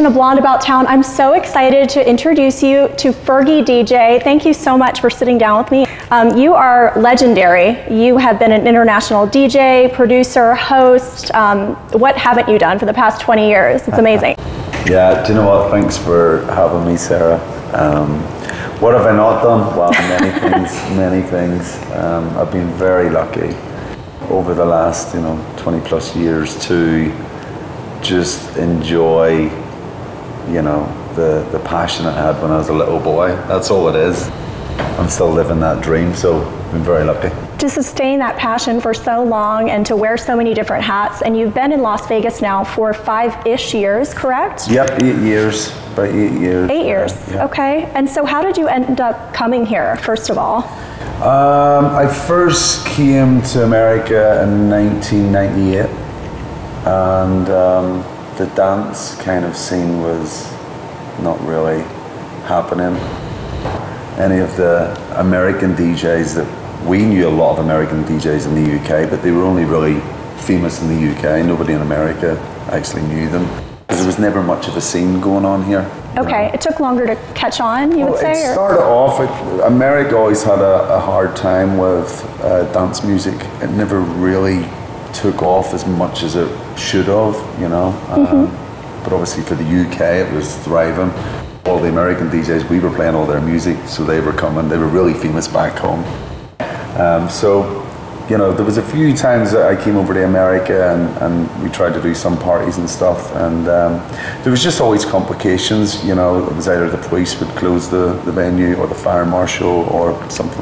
edition of Blonde About Town. I'm so excited to introduce you to Fergie DJ. Thank you so much for sitting down with me. You are legendary. You have been an international DJ, producer, host. What haven't you done for the past 20 years? It's amazing. Yeah, do you know what? Thanks for having me, Sarah. What have I not done? Well, many things, many things. I've been very lucky over the last, 20 plus years to just enjoy, the passion I had when I was a little boy. That's all it is. I'm still living that dream, so I've been very lucky. To sustain that passion for so long and to wear so many different hats, and you've been in Las Vegas now for 5-ish years, correct? Yep, 8 years, about 8 years. 8 years, yeah. Okay. And so how did you end up coming here, first of all? I first came to America in 1998, and the dance kind of scene was not really happening. Any of the American DJs that we knew, a lot of American DJs in the UK, but they were only really famous in the UK. Nobody in America actually knew them. There was never much of a scene going on here. Okay, it took longer to catch on, you would say? It started off, America always had a hard time with dance music. It never really took off as much as it should have, But obviously for the UK, it was thriving. All the American DJs, we were playing all their music, so they were coming. They were really famous back home. There was a few times that I came over to America and we tried to do some parties and stuff, and there was just always complications. It was either the police would close the venue or the fire marshal or something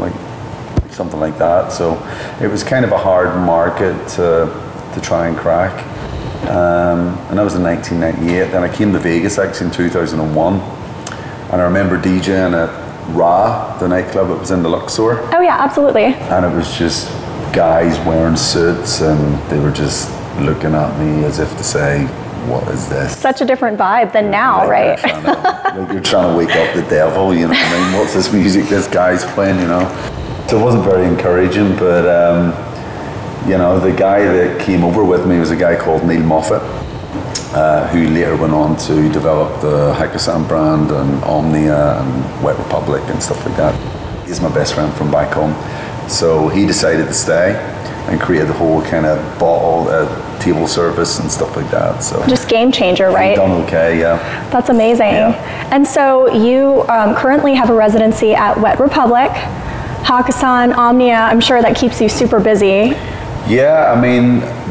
like that. So it was kind of a hard market to try and crack. And that was in 1998. Then I came to Vegas actually in 2001, and I remember DJing at the nightclub. It was in the Luxor. Oh yeah, absolutely. And it was just guys wearing suits, and they were just looking at me as if to say, what is this? Such a different vibe than now, right? You're trying to wake up the devil, you know what I mean? What's this music this guy's playing, So it wasn't very encouraging, but the guy that came over with me was a guy called Neil Moffat, who later went on to develop the Hakkasan brand and Omnia and Wet Republic and stuff like that. He's my best friend from back home. So he decided to stay and create the whole kind of bottle, table service and stuff like that. So just game changer, right? Done okay, yeah. That's amazing. Yeah. And so you currently have a residency at Wet Republic, Hakkasan, Omnia. I'm sure that keeps you super busy. Yeah,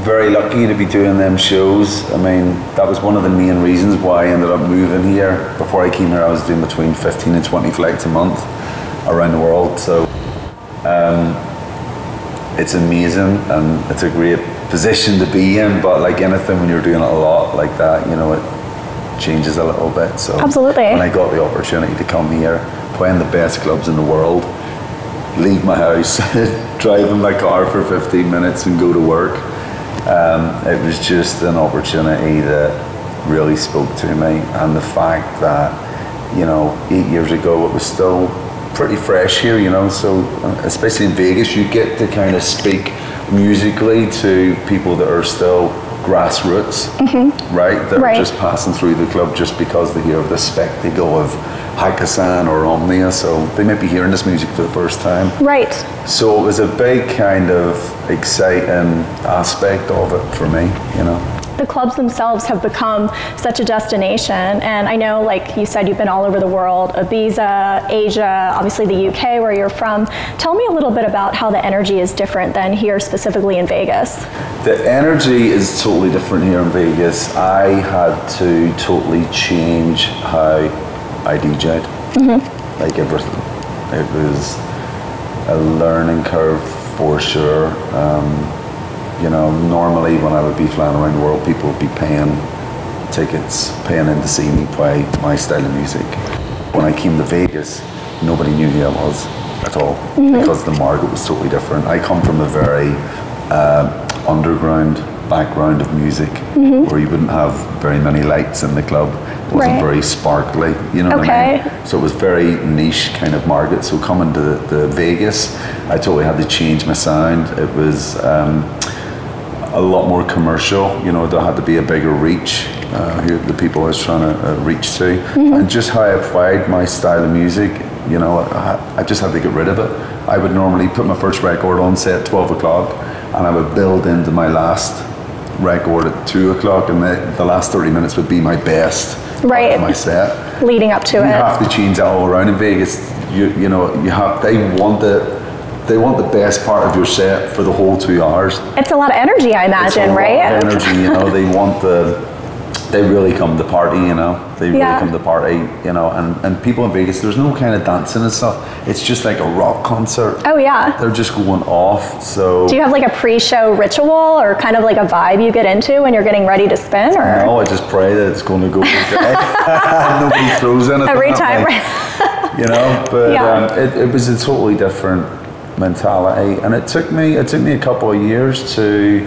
very lucky to be doing them shows. That was one of the main reasons why I ended up moving here. Before I came here, I was doing between 15 and 20 flights a month around the world. So it's amazing and it's a great position to be in. But like anything, when you're doing it a lot like that, it changes a little bit. So absolutely. When I got the opportunity to come here, playing the best clubs in the world, leave my house, drive in my car for 15 minutes and go to work. It was just an opportunity that really spoke to me, and the fact that 8 years ago it was still pretty fresh here, so especially in Vegas you get to kind of speak musically to people that are still grassroots, right? That are just passing through the club just because they hear the spectacle of Hakkasan or Omnia, so they might be hearing this music for the first time. Right. So it was a big kind of exciting aspect of it for me, The clubs themselves have become such a destination, and I know, like you said, you've been all over the world, Ibiza, Asia, obviously the UK where you're from. Tell me a little bit about how the energy is different than here specifically in Vegas. The energy is totally different here in Vegas. I had to totally change how I DJ'd, like everything. It was a learning curve for sure. Normally when I would be flying around the world, people would be paying tickets, paying in to see me play my style of music. When I came to Vegas, nobody knew who I was at all, because the market was totally different. I come from a very underground background of music, where you wouldn't have very many lights in the club. It wasn't very sparkly, what I mean? So it was very niche kind of market. So coming to Vegas, I totally had to change my sound. It was a lot more commercial. You know, there had to be a bigger reach, who the people I was trying to reach to. And just how I applied my style of music, you know, I just had to get rid of it. I would normally put my first record on, say at 12 o'clock, and I would build into my last record at 2 o'clock, and the last 30 minutes would be my best part of my set. Leading up to it. You have to change that all around in Vegas. You know, they want the best part of your set for the whole 2 hours. It's a lot of energy, I imagine, right? Lot of energy, you know, they really come to party, you know. They really come to party, you know, and people in Vegas, there's no kind of dancing and stuff. It's just like a rock concert. Oh yeah. They're just going off, so. Do you have like a pre-show ritual or kind of like a vibe you get into when you're getting ready to spin, or? No, I just pray that it's going to go okay. Nobody throws anything every time. You know, but it was a totally different mentality, and it took me a couple of years to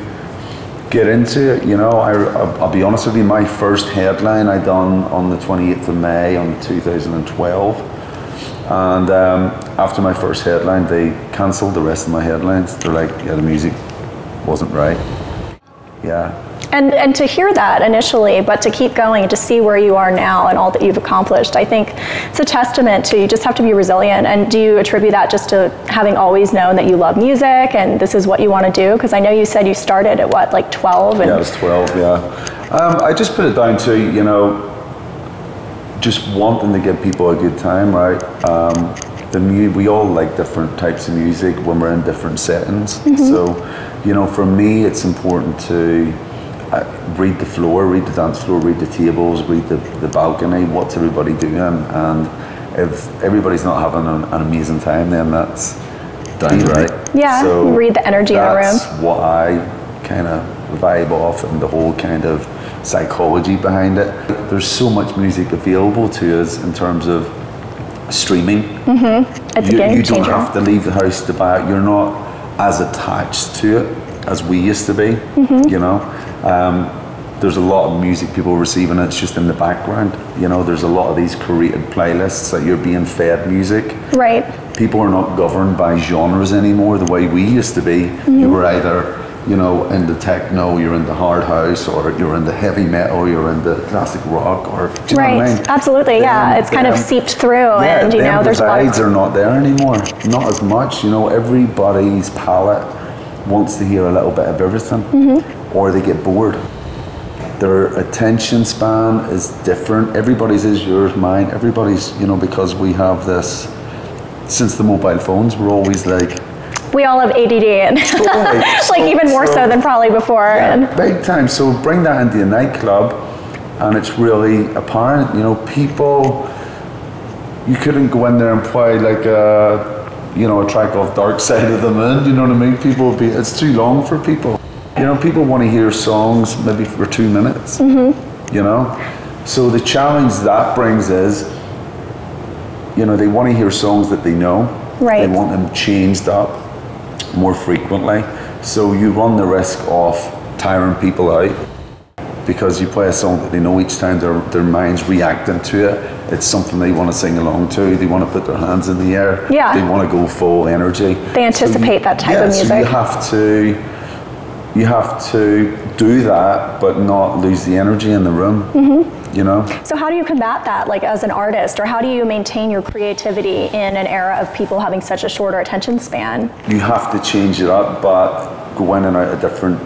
get into it. You know, I'll be honest with you, my first headline I done on the 28th of May on 2012, and after my first headline they cancelled the rest of my headlines. They're like, yeah, the music wasn't right. Yeah. And to hear that initially, but to keep going, to see where you are now and all that you've accomplished, I think it's a testament to, you just have to be resilient. And do you attribute that just to having always known that you love music and this is what you want to do? Because I know you said you started at what, like 12? Yeah, I was 12, yeah. I just put it down to, you know, just wanting to give people a good time, right? We all like different types of music when we're in different settings. So, you know, for me, it's important to read the floor, read the dance floor, read the tables, read the balcony, what's everybody doing, and if everybody's not having an amazing time, then that's done, right? Yeah, so read the energy in the room. That's what I kind of vibe off, and the whole kind of psychology behind it. There's so much music available to us in terms of streaming. It's a game changer. You don't have to leave the house to buy it. You're not as attached to it as we used to be, you know. There's a lot of music people receiving, it's just in the background. You know, there's a lot of these curated playlists that you're being fed music. Right. People are not governed by genres anymore the way we used to be. You were either, you know, into techno, you're into hard house, or you're into heavy metal, you're into classic rock, or do you know what I mean? Absolutely, it's kind of seeped through, and you know, there's divides are not there anymore, not as much. You know, everybody's palate wants to hear a little bit of everything, or they get bored. Their attention span is different. Everybody's is yours, mine. Everybody's, you know, because we have this, since the mobile phones, we're always like, we all have ADD, and like even more so than probably before. Yeah, big time. So bring that into a nightclub, and it's really apparent. You know, people, you couldn't go in there and play like a track off Dark Side of the Moon. You know what I mean? People would be, it's too long for people. You know, people want to hear songs maybe for 2 minutes. You know, so the challenge that brings is, you know, they want to hear songs that they know. Right. They want them changed up more frequently. So you run the risk of tiring people out, because you play a song that they know each time, their mind's reacting to it. It's something they want to sing along to. They want to put their hands in the air. Yeah. They want to go full energy. They anticipate that type of music. So you have to do that, but not lose the energy in the room. You know? So how do you combat that, like as an artist, or how do you maintain your creativity in an era of people having such a shorter attention span? You have to change it up, but go in and out of different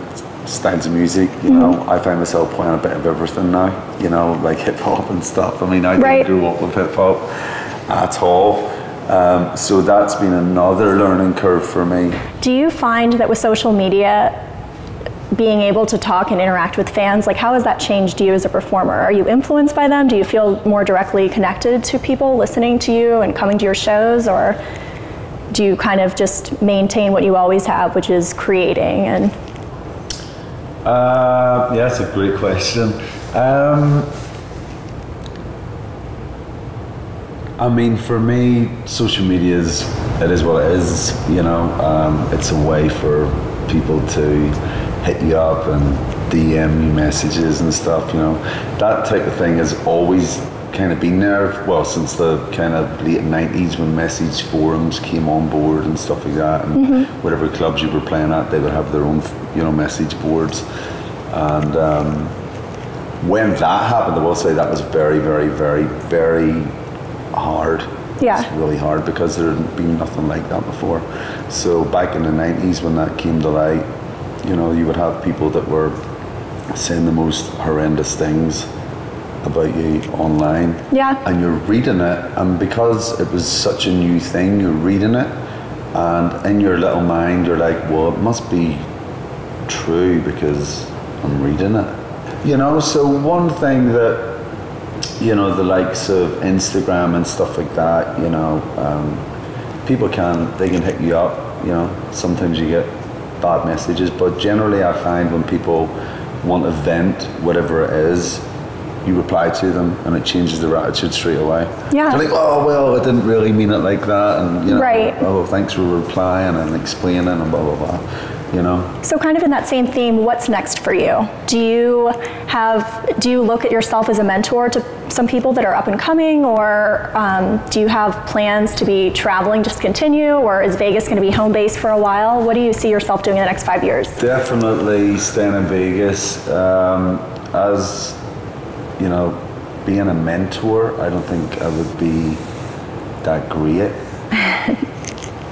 styles of music. You know, I find myself playing a bit of everything now, you know, like hip hop and stuff. I mean, I didn't grow up with hip hop at all. So that's been another learning curve for me. Do you find that with social media, being able to talk and interact with fans, like how has that changed you as a performer? Are you influenced by them? Do you feel more directly connected to people listening to you and coming to your shows, or do you kind of just maintain what you always have, which is creating? And yeah, that's a great question. I mean, for me, social media is what it is. You know, it's a way for people to hit you up and DM you messages and stuff, you know. That type of thing has always kind of been there, well, since the kind of late 90s when message forums came on board and stuff like that, and whatever clubs you were playing at, they would have their own, you know, message boards. And when that happened, I will say that was very, very, very, very hard. Yeah. It's really hard because there had been nothing like that before. So back in the 90s when that came to light, you know, you would have people that were saying the most horrendous things about you online. Yeah. And you're reading it, and because it was such a new thing, you're reading it, and in your little mind you're like, well, it must be true because I'm reading it. You know, so one thing that, you know, the likes of Instagram and stuff like that, you know, people they can hit you up, you know, sometimes you get bad messages, but generally I find when people want to vent whatever it is, you reply to them and it changes their attitude straight away. Yeah. They're like, oh, well, I didn't really mean it like that, and, you know, right. Oh, thanks for replying and explaining and blah, blah, blah, you know. So kind of in that same theme, what's next for you? Do you look at yourself as a mentor to some people that are up and coming, or do you have plans to be traveling, just continue, or is Vegas going to be home base for a while? What do you see yourself doing in the next 5 years? Definitely staying in Vegas. As, you know, being a mentor, I don't think I would be that great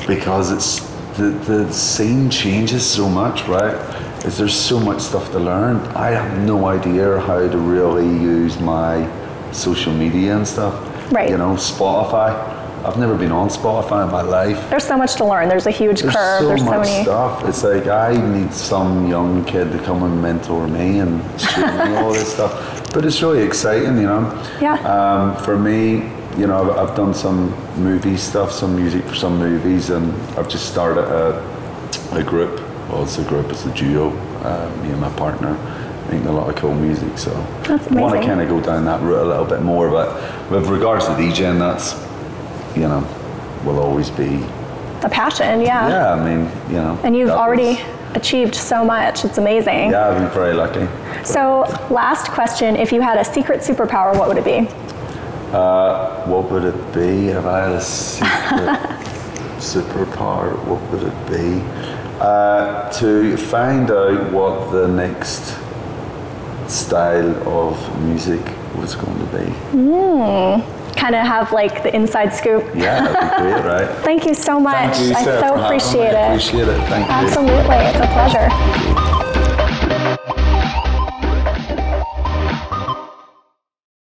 because it's the scene changes so much, right? There's so much stuff to learn. I have no idea how to really use my social media and stuff. Right. You know, Spotify. I've never been on Spotify in my life. There's so much to learn. There's a huge curve. There's so many stuff. It's like I need some young kid to come and mentor me and show me all this stuff. But it's really exciting, you know. Yeah. For me, you know, I've done some movie stuff, some music for some movies, and I've just started a group. Well, it's a group. It's a duo. Me and my partner making a lot of cool music. So I want to kind of go down that route a little bit more. But with regards to DJing, that's, you know, will always be a passion. Yeah. Yeah. I mean, you know. And you've already achieved so much. It's amazing. Yeah, I've been very lucky. So last question, if you had a secret superpower, what would it be? What would it be if I had a secret superpower? What would it be? To find out what the next style of music was going to be. Kind of have like the inside scoop. Yeah, that'd be great, right? Thank you so much. Thank you, I so appreciate it. I appreciate it. Thank you. Absolutely, it's a pleasure.